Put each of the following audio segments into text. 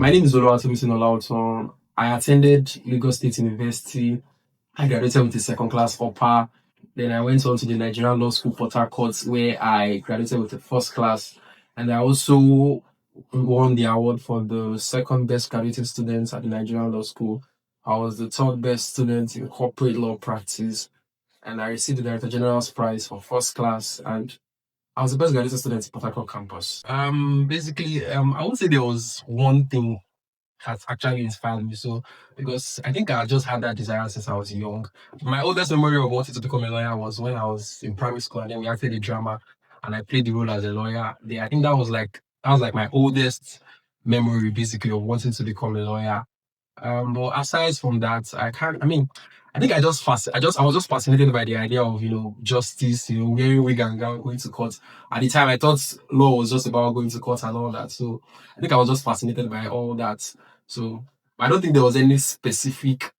My name is Oluwatomisin Olaotan. I attended Lagos State University. I graduated with a second class upper. Then I went on to the Nigerian Law School, Port Harcourt, where I graduated with a first class. And I also won the award for the second best graduating student at the Nigerian Law School. I was the third best student in corporate law practice. And I received the Director General's Prize for first class. And I was the best graduating student in Port Harcourt campus. I would say there was one thing has actually inspired me. So, because I think I just had that desire since I was young. My oldest memory of wanting to become a lawyer was when I was in primary school, and then we acted a drama, and I played the role as a lawyer. I think that was like my oldest memory, basically, of wanting to become a lawyer. But aside from that, I can't. I mean, I think I was just fascinated by the idea of justice, wearing wig and gown, going to court. At the time, I thought law was just about going to court and all that. So I think I was just fascinated by all that. So I don't think there was any specific,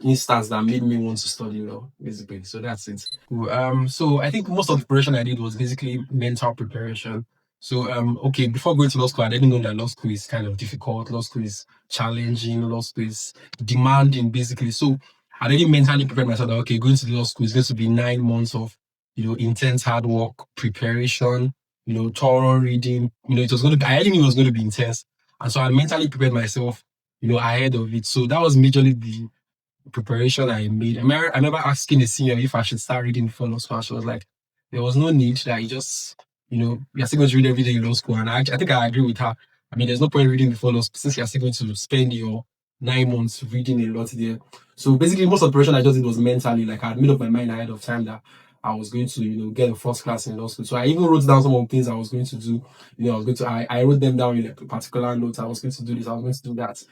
instance that made me want to study law, basically. So that's it. Cool. So I think most of the preparation I did was basically mental preparation. So okay, before going to law school, I didn't know that law school is kind of difficult. Law school is challenging. Law school is demanding, basically. So I already mentally prepared myself that okay, going to the law school is going to be 9 months of intense hard work, preparation, thorough reading. It was going to be, I already knew it was going to be intense. And so I mentally prepared myself, ahead of it. So that was majorly the preparation I made. I remember asking the senior if I should start reading before law school. She was like, there was no need that you just, you're still going to read every day in law school. And I think I agree with her. I mean, there's no point reading before law school since you're still going to spend your 9 months reading a lot there. So basically, most of the preparation I just did was mentally. Like I had made up my mind ahead of time that I was going to, get a first class in law school. So I even wrote down some of the things I was going to do. I wrote them down in a particular note. I was going to do this, I was going to do that,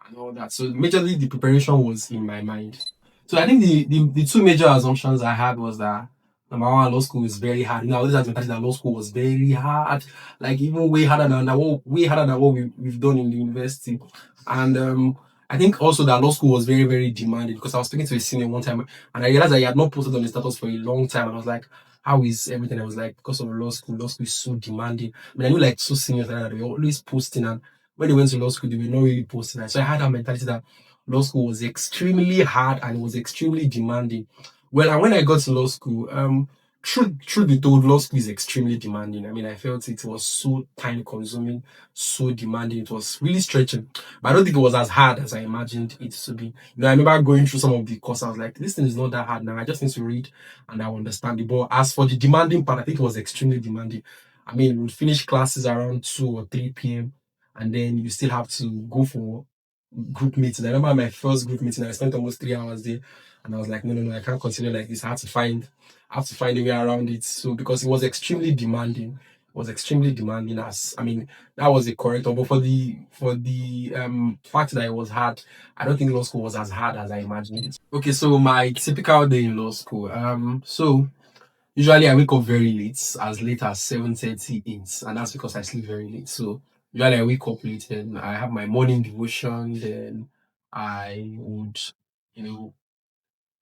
and all that. So majorly the preparation was in my mind. So I think the two major assumptions I had was that number one, law school is very hard. I always had the mentality that law school was very hard, like even way harder than what we've done in the university. And I think also that law school was very, very demanding because I was speaking to a senior one time and I realized that he had not posted on the status for a long time. And I was like, how is everything? I was like, because of law school is so demanding. I mean, I knew like two seniors that they were always posting, and when they went to law school, they were not really posting. So I had that mentality that law school was extremely hard and it was extremely demanding. Well, and when I got to law school, truth be told, law school is extremely demanding. I mean, I felt it was so time consuming, so demanding. It was really stretching, but I don't think it was as hard as I imagined it to be. I remember going through some of the courses. I was like, this thing is not that hard now. I just need to read and I'll understand it. But as for the demanding part, I think it was extremely demanding. I mean, we finish classes around 2 or 3 p.m. and then you still have to go for group meeting. I remember my first group meeting, I spent almost 3 hours there, and I was like, no, I can't continue like this. I have to find a way around it. So because it was extremely demanding, as I mean, that was the correct one. But for the fact that it was hard, I don't think law school was as hard as I imagined it. Okay, so my typical day in law school. So usually I wake up very late as 7:30 and that's because I sleep very late. So usually I wake up late and I have my morning devotion, then I would, you know,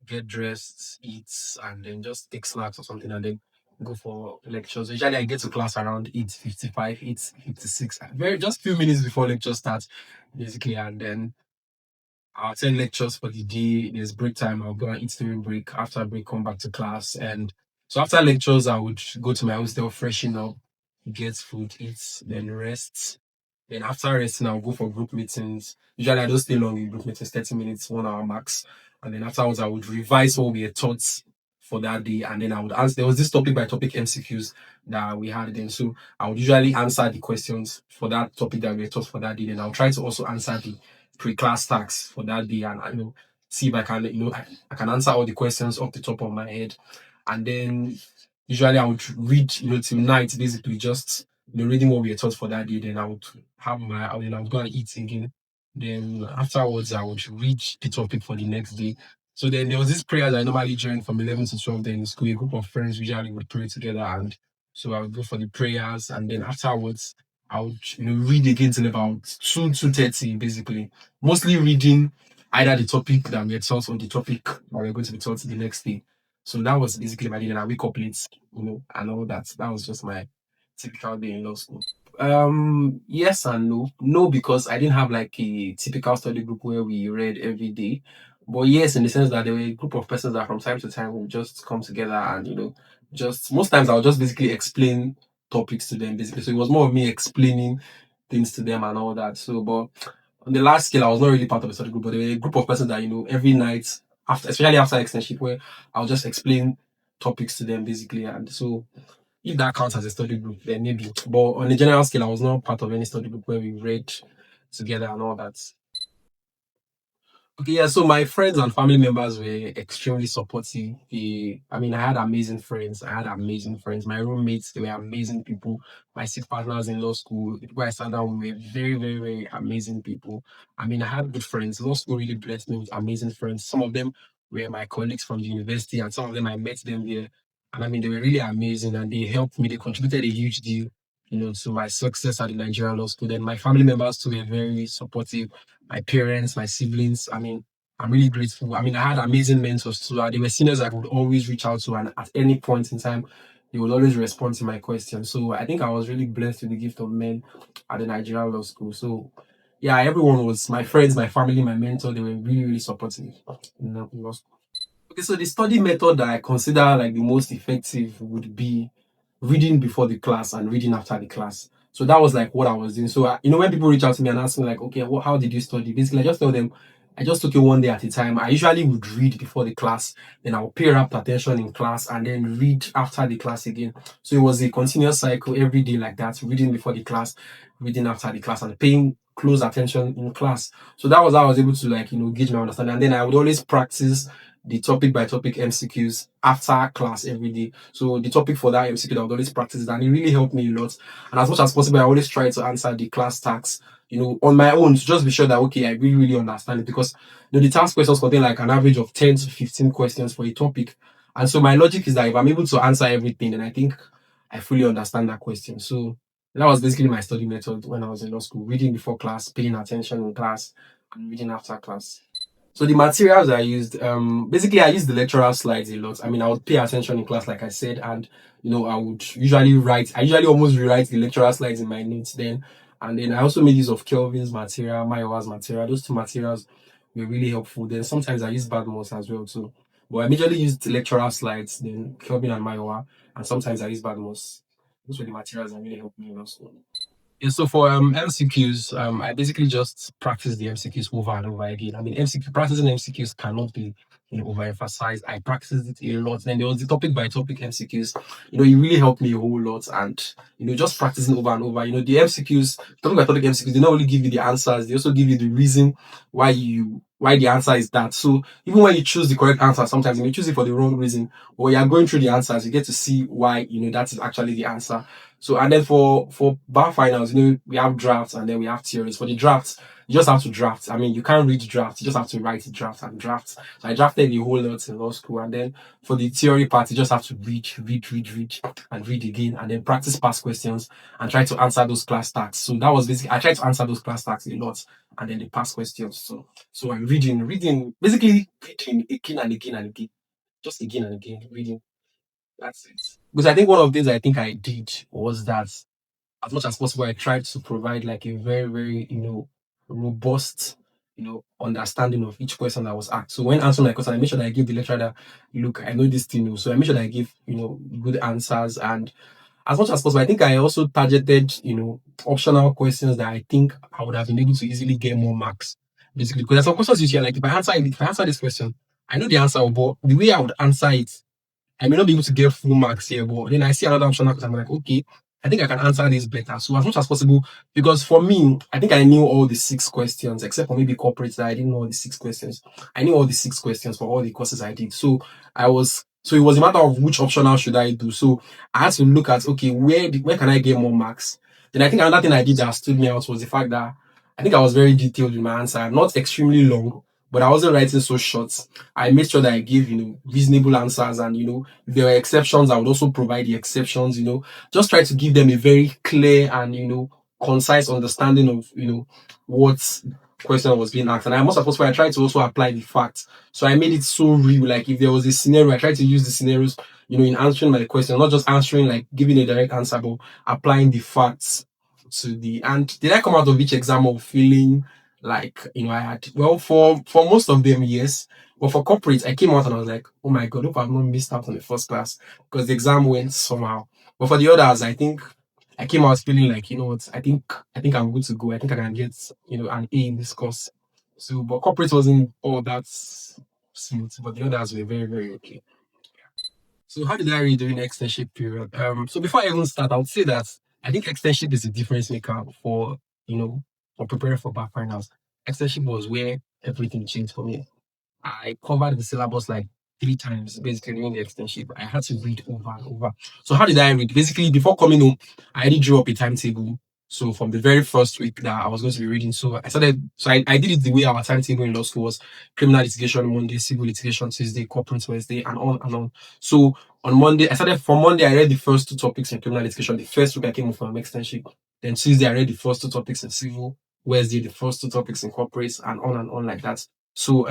get dressed, eat, and then just take snacks or something and then go for lectures. Usually I get to class around 8:55, 8:56, very just few minutes before lecture starts, basically, and then I'll attend lectures for the day. There's break time. I'll go and eat during break. After break, come back to class. And so after lectures, I would go to my hostel, freshen up, get food, eat, then rest. Then after resting, I'll go for group meetings. Usually I don't stay long in group meetings, 30 minutes, 1 hour max. And then afterwards, I would revise what we had taught for that day. And then I would answer. There was this topic by topic MCQs that we had then. So I would usually answer the questions for that topic that we had taught for that day. Then I'll try to also answer the pre-class tasks for that day, and see if I can I can answer all the questions off the top of my head. And then usually I would read till night, basically just reading what we were taught for that day. Then I would I would go and eat again. Then afterwards I would read the topic for the next day. So then there was this prayer that I normally joined from 11 to 12. Then in school, a group of friends usually would pray together, and so I would go for the prayers, and then afterwards I would read again till about 2:30, basically, mostly reading either the topic that we had taught or the topic that we're going to be taught the next day. So that was basically my day. And I wake up late, and all that. That was just my typical day in law school. Yes and no. No, because I didn't have like a typical study group where we read every day. But yes, in the sense that there were a group of persons that from time to time would just come together and just most times I'll just basically explain topics to them basically. So it was more of me explaining things to them and all that. So but on the last scale, I was not really part of a study group, but there were a group of persons that every night after, especially after externship, where I'll just explain topics to them basically. And so if that counts as a study group, then maybe. But on a general scale, I was not part of any study group where we read together and all that. Okay, yeah. So my friends and family members were extremely supportive. I mean, I had amazing friends. I had amazing friends. My roommates, they were amazing people. My six partners in law school, the people I sat down with were very, very, very amazing people. I mean, I had good friends. Law school really blessed me with amazing friends. Some of them were my colleagues from the university, and some of them I met them there. And I mean, they were really amazing, and they helped me. They contributed a huge deal, to my success at the Nigerian Law School. Then my family members too were very supportive, my parents, my siblings. I mean, I'm really grateful. I mean, I had amazing mentors too. They were seniors I could always reach out to, and at any point in time, they would always respond to my questions. So I think I was really blessed with the gift of men at the Nigerian Law School. So yeah, everyone was my friends, my family, my mentor. They were really, really supportive in law school. Okay, so the study method that I consider like the most effective would be reading before the class and reading after the class. So that was like what I was doing. So when people reach out to me and ask me like, okay, how did you study? Basically, I just tell them I just took it one day at a time. I usually would read before the class, then I'll pay rapt attention in class and then read after the class again. So it was a continuous cycle every day like that, reading before the class, reading after the class, and paying close attention in class. So that was how I was able to like, gauge my understanding. And then I would always practice the topic by topic MCQs after class every day. So the topic for that MCQ that I would always practice, and it really helped me a lot. And as much as possible, I always try to answer the class tasks, on my own to just be sure that okay, I really, really understand it because the task questions contain like an average of 10 to 15 questions for a topic. And so my logic is that if I'm able to answer everything, then I think I fully understand that question. So that was basically my study method when I was in law school, reading before class, paying attention in class, and reading after class. So the materials I used, basically I used the lecturer slides a lot. I mean, I would pay attention in class, like I said, and I would usually write. I usually almost rewrite the lecturer slides in my notes then, and then I also made use of Kelvin's material, Mayowa's material. Those two materials were really helpful. Then sometimes I used Badmos as well too, but I majorly used the lecturer slides, then Kelvin and Mayowa, and sometimes I used Badmos. Those were the materials that really helped me also. Yeah, so for MCQs, I basically just practice the MCQs over and over again. I mean, practicing MCQs cannot be overemphasized. I practiced it a lot. Then there was the topic by topic MCQs. It really helped me a whole lot. And just practicing over and over. The MCQs, topic by topic MCQs, they not only give you the answers, they also give you the reason why the answer is that. So even when you choose the correct answer, sometimes you may choose it for the wrong reason. But when you are going through the answers, you get to see why that is actually the answer. So and then for bar finals, we have drafts and then we have theories. For the drafts, you just have to draft. I mean, you can't read drafts, you just have to write the draft and draft. So I drafted the whole lot in law school. And then for the theory part, you just have to read, and read again, and then practice past questions and try to answer those class tasks. So that was basically I tried to answer those class tasks a lot and then the past questions. So I'm basically reading again and again and again. Just again and again, reading. That's it. Because I think one of the things I think I did was that as much as possible, I tried to provide like a very, very, robust, understanding of each question that was asked. So when answering my question, I made sure that I give the lecturer that, look, I know this thing. So I made sure that I give, good answers. And as much as possible, I think I also targeted, optional questions that I think I would have been able to easily get more marks. Basically, because there's some questions you share, like if I answer this question, I know the answer, but the way I would answer it I may not be able to get full marks here, but then I see another option because I'm like, okay, I think I can answer this better. So as much as possible, because for me, I think I knew all the six questions, except for maybe corporates that I didn't know all the six questions. I knew all the six questions for all the courses I did. So it was a matter of which optional should I do. So I had to look at, okay, where can I get more marks? Then I think another thing I did that stood me out was the fact that I think I was very detailed in my answer, not extremely long, but I wasn't writing so short. I made sure that I gave, reasonable answers and, if there were exceptions, I would also provide the exceptions, just try to give them a very clear and, concise understanding of, what question was being asked. And I must have also I tried to also apply the facts. So I made it so real. Like if there was a scenario, I tried to use the scenarios, in answering my question, not just answering like giving a direct answer, but applying the facts to the and did I come out of each exam of feeling like I had for most of them, yes. But for corporate, I came out and I was like, oh my god, hope I've not missed out on the first class because the exam went somehow. But for the others, I think I came out feeling like, what, I think I'm good to go. I think I can get, an A in this course. So but corporate wasn't all that smooth, but the others were very, very okay. So how did I read during the externship period? So before I even start, I would say that I think externship is a difference maker for for preparing for bar finals. Externship was where everything changed for me. I covered the syllabus like 3 times basically during the externship. I had to read over and over. So how did I read? Basically, before coming home, I already drew up a timetable. So from the very first week that I was going to be reading, so I did it the way our timetable in law school was: criminal litigation Monday, civil litigation Tuesday, corporate Wednesday, and on and on. So on Monday, I started from Monday, I read the first 2 topics in criminal litigation. The first week I came home from externship. Then Tuesday, I read the first 2 topics in civil. Wednesday, the first 2 topics in corporate, and on like that. So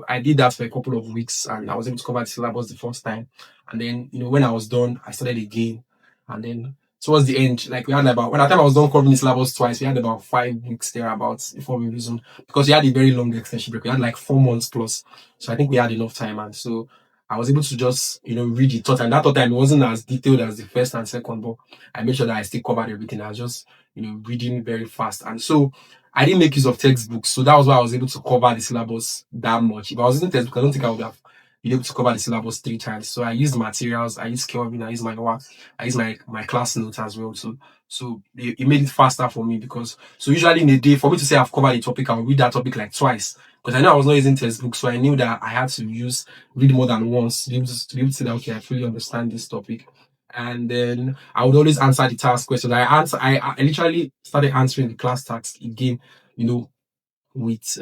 I did that for a couple of weeks and I was able to cover the syllabus the first time. And then, when I was done, I started again. And then towards the end, like we had about when the time I was done covering the syllabus twice, we had about 5 weeks thereabouts before we resumed. Because we had a very long extension break. We had like 4 months plus. So I think we had enough time. And so I was able to just, read the third time. That third time it wasn't as detailed as the first and second, but I made sure that I still covered everything. I was just, reading very fast. And so I didn't make use of textbooks, so that was why I was able to cover the syllabus that much. If I was using textbook, I don't think I would have been able to cover the syllabus 3 times. So I used materials, I used Kelvin, I used my work, I used my class notes as well. So it made it faster for me because so usually in a day, for me to say I've covered a topic, I'll read that topic like twice. Because I know I was not using textbooks, so I knew that I had to read more than once to be able to say that okay, I fully understand this topic. And then I would always answer the task questions. I literally started answering the class tasks again, you know, with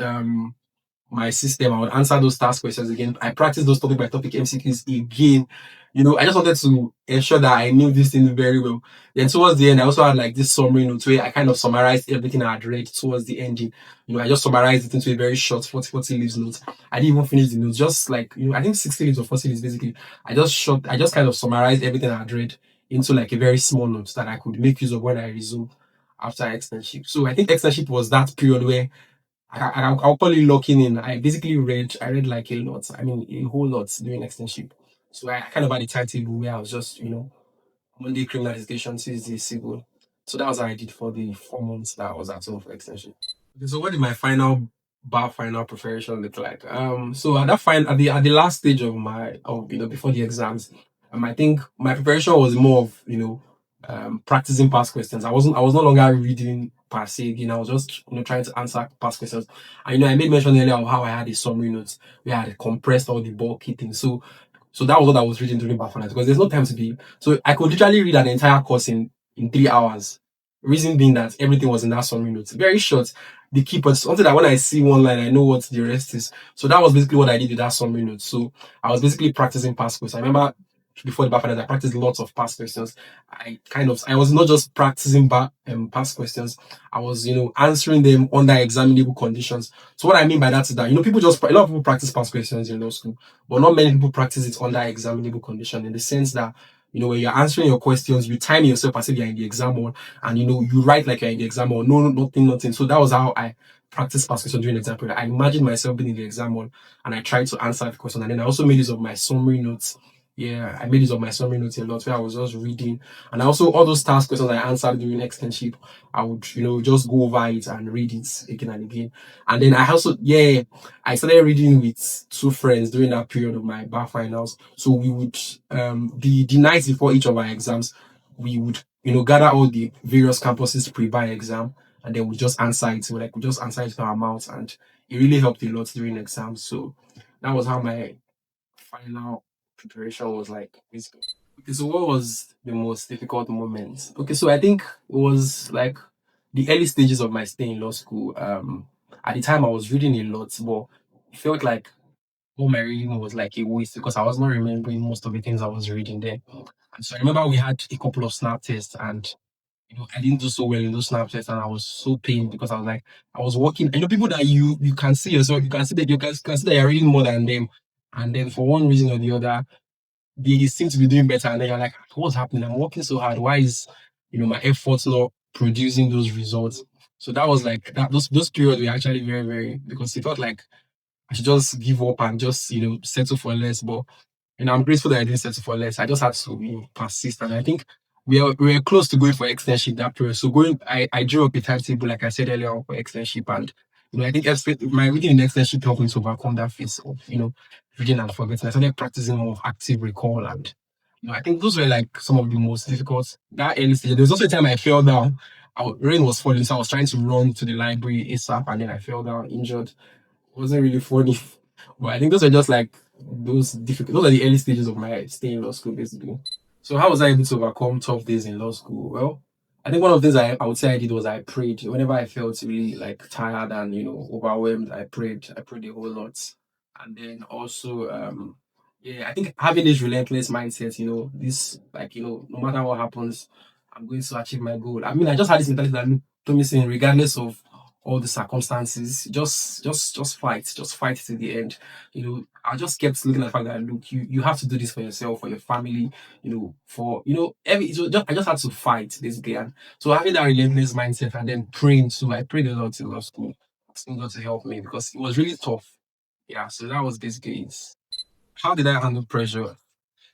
my system. I would answer those task questions again. I practiced those topic by topic MCQs again. I just wanted to ensure that I knew this thing very well. Then towards the end, I also had like this summary note where I kind of summarized everything I had read towards the ending. I just summarized it into a very short 40 leaves note. I didn't even finish the notes, just like, I think 60 leaves or 40 leaves basically. I just kind of summarized everything I had read into like a very small note that I could make use of when I resumed after externship. So I think externship was that period where I'll call it locking in. I read like a lot. I mean, a whole lot during externship. So I kind of had a timetable where I was just, Monday criminal investigation, Tuesday civil. So that was how I did for the 4 months that I was at home for extension. Okay, so what did my final preparation look like? So at the last stage of before the exams, I think my preparation was more of practicing past questions. I was no longer reading per se again. I was just trying to answer past questions. And I made mention earlier of how I had a summary notes where I had compressed all the bulky things. So that was what I was reading during Bar Finals because there's no time to be. So I could literally read an entire course in 3 hours. Reason being that everything was in that summary notes. Very short. The key points. Something that when I see one line, I know what the rest is. So that was basically what I did with that summary notes. So I was basically practicing past questions. I remember before the Bar Finals, I practiced lots of past questions. I was not just practicing past questions. I was, answering them under examinable conditions. So what I mean by that is that, a lot of people practice past questions in law school, but not many people practice it under examinable condition in the sense that, when you're answering your questions, you time yourself as if you're in the exam hall and, you write like you're in the exam hall. No, nothing, nothing. So that was how I practiced past questions during the exam period. I imagined myself being in the exam hall and I tried to answer the question. And then I also made use of my summary notes. Yeah, I made use of my summary notes a lot where I was just reading. And also all those task questions I answered during externship, I would, just go over it and read it again and again. And then I started reading with 2 friends during that period of my bar finals. So we would, the nights before each of our exams, we would, gather all the various campuses pre-bar exam and then we just answer it. So like we just answer it to our mouths and it really helped a lot during exams. So that was how my final preparation was like basically. Okay, so what was the most difficult moment? Okay, so I think it was like the early stages of my stay in law school. At the time I was reading a lot, but it felt like all my reading was like a waste because I was not remembering most of the things I was reading there. And so I remember we had a couple of snap tests and I didn't do so well in those snap tests and I was so pained because I was like I was working. People that you can see yourself, you can see that you can see that you're reading more than them. And then for one reason or the other, they seem to be doing better, and then you're like, what's happening? I'm working so hard. Why is my efforts not producing those results. So that was like that. Those periods were actually very very, because it felt like I should just give up and just settle for less. But I'm grateful that I didn't settle for less. I just had to persist, and I think we were close to going for externship that period. So I drew up a timetable like I said earlier for externship, and I think my reading in externship helped me to overcome that phase of reading and forgetting. I started practicing more of active recall, and I think those were like some of the most difficult that early stage. There was also a time I fell down. Rain was falling, so I was trying to run to the library ASAP, and then I fell down, injured. It wasn't really funny. But I think those are just like those difficult. Those are the early stages of my stay in law school, basically. So how was I able to overcome tough days in law school? Well, I think one of the things I would say I did was I prayed. Whenever I felt really like tired and overwhelmed, I prayed. I prayed a whole lot, and then also yeah, I think having this relentless mindset, this like no matter what happens, I'm going to achieve my goal. I mean, I just had this mentality that look, Tommy, regardless of all the circumstances, just fight to the end. I just kept looking at the fact that look, you have to do this for yourself, for your family, for every so just I just had to fight basically. And so having that relentless mindset and then praying too, I prayed a lot in law school, asking God to help me because it was really tough. Yeah, so that was basically it. How did I handle pressure?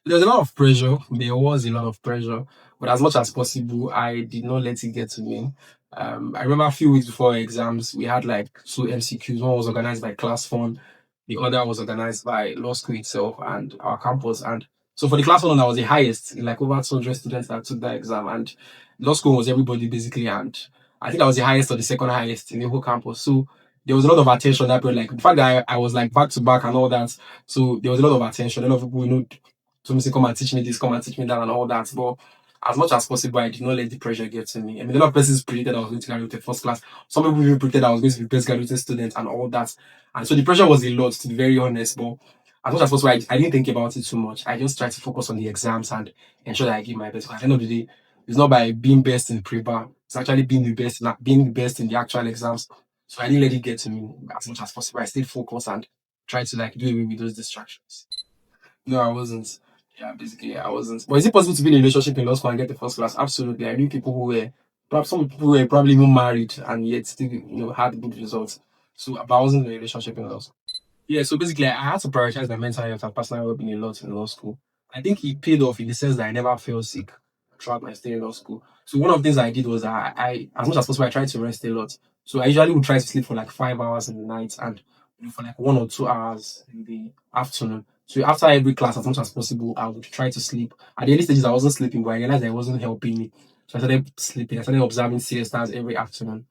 There's a lot of pressure. There was a lot of pressure, but as much as possible, I did not let it get to me. I remember a few weeks before exams, we had like two MCQs. One was organized by Class Fund, the other was organized by law school itself and our campus. And so for the Class Fund, I was the highest, like over 200 students that took that exam, and law school was everybody basically. And I think I was the highest or the second highest in the whole campus. So there was a lot of attention that period, like the fact that I was like back to back and all that. So there was a lot of attention. A lot of people, to me say, come and teach me this, come and teach me that, and all that. But as much as possible, I did not let the pressure get to me. I mean, a lot of persons predicted I was going to graduate first class. Some people even predicted I was going to be best graduating student and all that. And so the pressure was a lot, to be very honest. But as much as possible, I didn't think about it too much. I just tried to focus on the exams and ensure that I give my best. At the end of the day, it's not by being best in pre-bar. It's actually being the best in the actual exams. So I didn't let it get to me as much as possible. I stayed focused and tried to like do away with those distractions. No, I wasn't. Yeah, basically, I wasn't. But is it possible to be in a relationship in law school and get the first class? Absolutely. I knew people who were, perhaps some people were probably even married and yet still, had good results. So, but I wasn't in a relationship in law school. Yeah, so basically, I had to prioritize my mental health and personal well-being a lot in law school. I think it paid off in the sense that I never felt sick throughout my stay in law school. So one of the things I did was as much as possible, I tried to rest a lot. So I usually would try to sleep for like 5 hours in the night and for like 1 or 2 hours in the afternoon. So after every class, as much as possible, I would try to sleep. At the early stages, I wasn't sleeping, but I realized that it wasn't helping me. So I started sleeping. I started observing siestas every afternoon.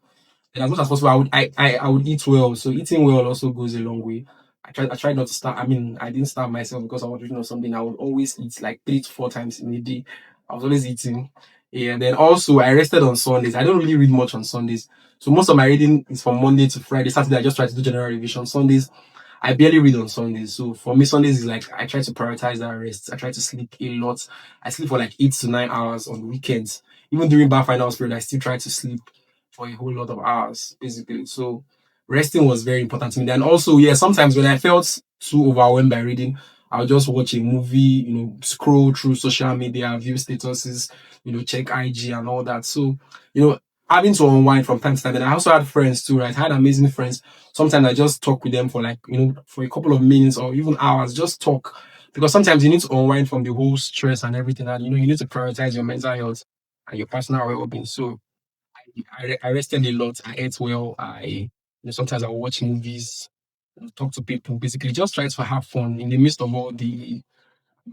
And as much as possible, I would eat well. So eating well also goes a long way. I tried not to start. I mean, I didn't starve myself because I was reading or something. I would always eat like 3 to 4 times in a day. I was always eating. Yeah, and then also I rested on Sundays. I don't really read much on Sundays. So most of my reading is from Monday to Friday. Saturday I just try to do general revision. Sundays I barely read on Sundays. So for me, Sundays is like I try to prioritize that rest. I try to sleep a lot. I sleep for like 8 to 9 hours on weekends. Even during bar finals period, I still try to sleep for a whole lot of hours, basically. So resting was very important to me. And also, yeah, sometimes when I felt too overwhelmed by reading, I'll just watch a movie, scroll through social media, view statuses, check IG and all that. So, having to unwind from time to time. And I also had friends too, right? I had amazing friends. Sometimes I just talk with them for like, for a couple of minutes or even hours, just talk. Because sometimes you need to unwind from the whole stress and everything. And, you need to prioritize your mental health and your personal well-being. So I rested a lot. I ate well. Sometimes I watch movies, talk to people, basically just try to have fun in the midst of all the,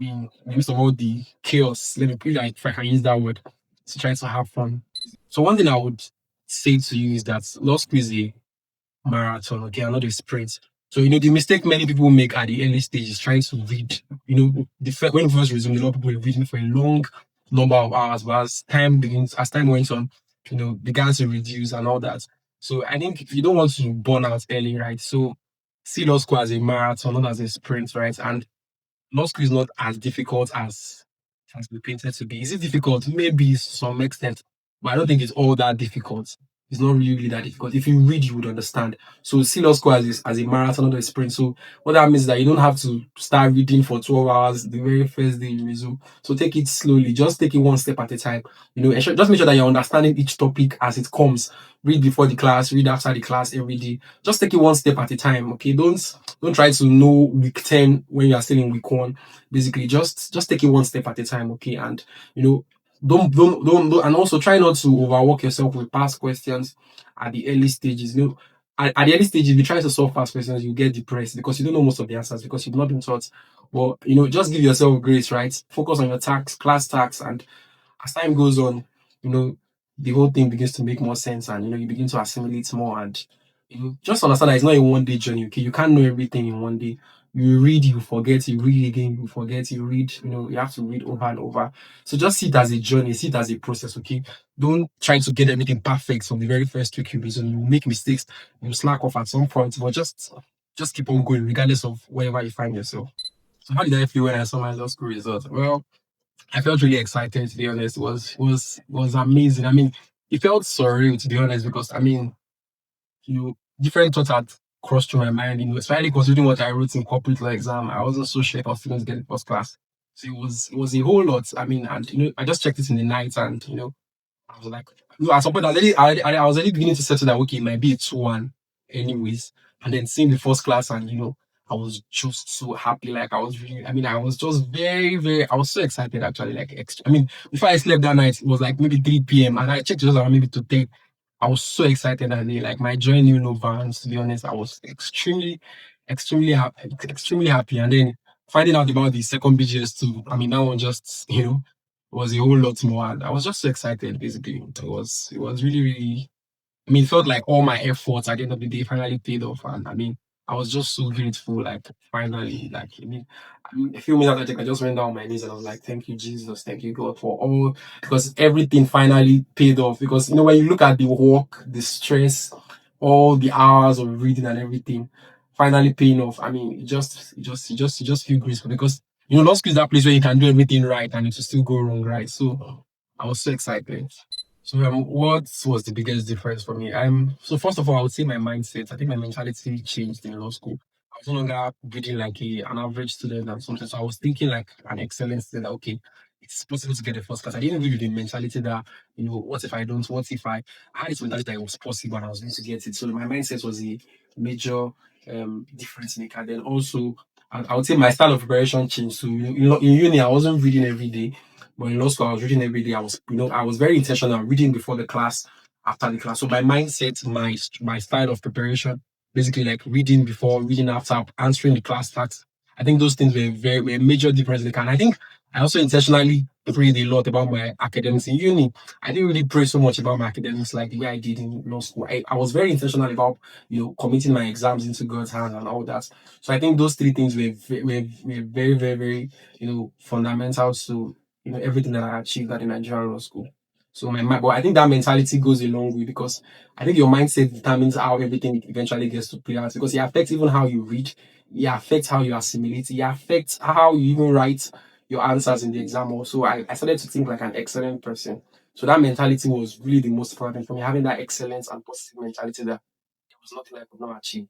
in the midst of all the chaos. Let me put it, if I can use that word, to try to have fun. So one thing I would say to you is that law school is a marathon, okay, and not a sprint. So the mistake many people make at the early stage is trying to read. When we first resumed, a lot of people were reading for a long number of hours, but as time went on, began to reduce and all that. So I think if you don't want to burn out early, right? So see law school as a marathon, not as a sprint, right? And law school is not as difficult as it has been painted to be. Is it difficult? Maybe to some extent, but I don't think it's all that difficult. it's not really that difficult. If you read, you would understand. So see law school as a marathon, not a sprint. So what that means is that you don't have to start reading for 12 hours the very first day you resume. So take it slowly. Just take it one step at a time. Just make sure that you're understanding each topic as it comes. Read before the class, read after the class every day. Just take it one step at a time. Okay. Don't try to know week 10 when you are still in week one. Basically, just take it one step at a time. Okay. And you know, don't, and also try not to overwork yourself with past questions at the early stages. At the early stages, if you try to solve past questions, you get depressed because you don't know most of the answers because you've not been taught. Well, just give yourself grace, right? Focus on your class tasks, and as time goes on, you know, the whole thing begins to make more sense, and you begin to assimilate more, and just understand that it's not a one day journey. Okay, you can't know everything in one day. You read, you forget, you read again, you forget, you read, you have to read over and over. So just see it as a journey, see it as a process, okay? Don't try to get everything perfect from the very first week you reason. You make mistakes, you slack off at some point, but just keep on going regardless of wherever you find yourself. So how did I feel when I saw my law school result? Well, I felt really excited, to be honest. It was amazing. I mean, it felt surreal, to be honest, because I mean, different thoughts had crossed through my mind, especially considering what I wrote in corporate law exam. I wasn't so sure if I was going to get the first class. So it was a whole lot. I mean, and I just checked it in the night, and I was like, no, at some point, I was already beginning to settle that, okay, it might be a 2-1 anyways. And then seeing the first class, and, I was just so happy. Like, I was just very, very, I was so excited actually. Like, I mean, before I slept that night, it was like maybe 3 p.m. and I checked it was around maybe to 10. I was so excited that day. Like, my joy knew no bounds, to be honest. I was extremely, extremely happy, extremely happy. And then finding out about the second BGS too, I mean, that one just, was a whole lot more. And I was just so excited, basically. It was really, really, I mean, it felt like all my efforts at the end of the day finally paid off. And I mean, I was just so grateful, like, finally. Like, a few minutes after I just went down on my knees and I was like, thank you, Jesus. Thank you, God, for all, because everything finally paid off. Because, when you look at the work, the stress, all the hours of reading and everything finally paying off, I mean, you just feel grateful because, law school is that place where you can do everything right and it will still go wrong, right? So I was so excited. So, what was the biggest difference for me? So first of all, I would say my mindset. I think my mentality changed in law school. I was no longer reading like an average student and something. So I was thinking like an excellent student. That, okay, it's possible to get the first class. I didn't really the mentality that, what if I don't? What if I had this mentality that it was possible and I was going to get it. So my mindset was a major difference in it. And then also, I would say my style of preparation changed. So, in uni, I wasn't reading every day. But in law school, I was reading every day. I was very intentional, reading before the class, after the class. So my mindset, my style of preparation, basically like reading before, reading after, answering the class tasks. I think those things were a major difference. And I think I also intentionally prayed a lot about my academics in uni. I didn't really pray so much about my academics like the way I did in law school. I was very intentional about, committing my exams into God's hands and all that. So I think those three things were very, very, very, fundamental to everything that I achieved at the Nigerian Law School. So but I think that mentality goes a long way because I think your mindset determines how everything eventually gets to play out because it affects even how you read, it affects how you assimilate, it affects how you even write your answers in the exam. Also, I started to think like an excellent person. So that mentality was really the most important for me, having that excellence and positive mentality that there was nothing I could not achieve.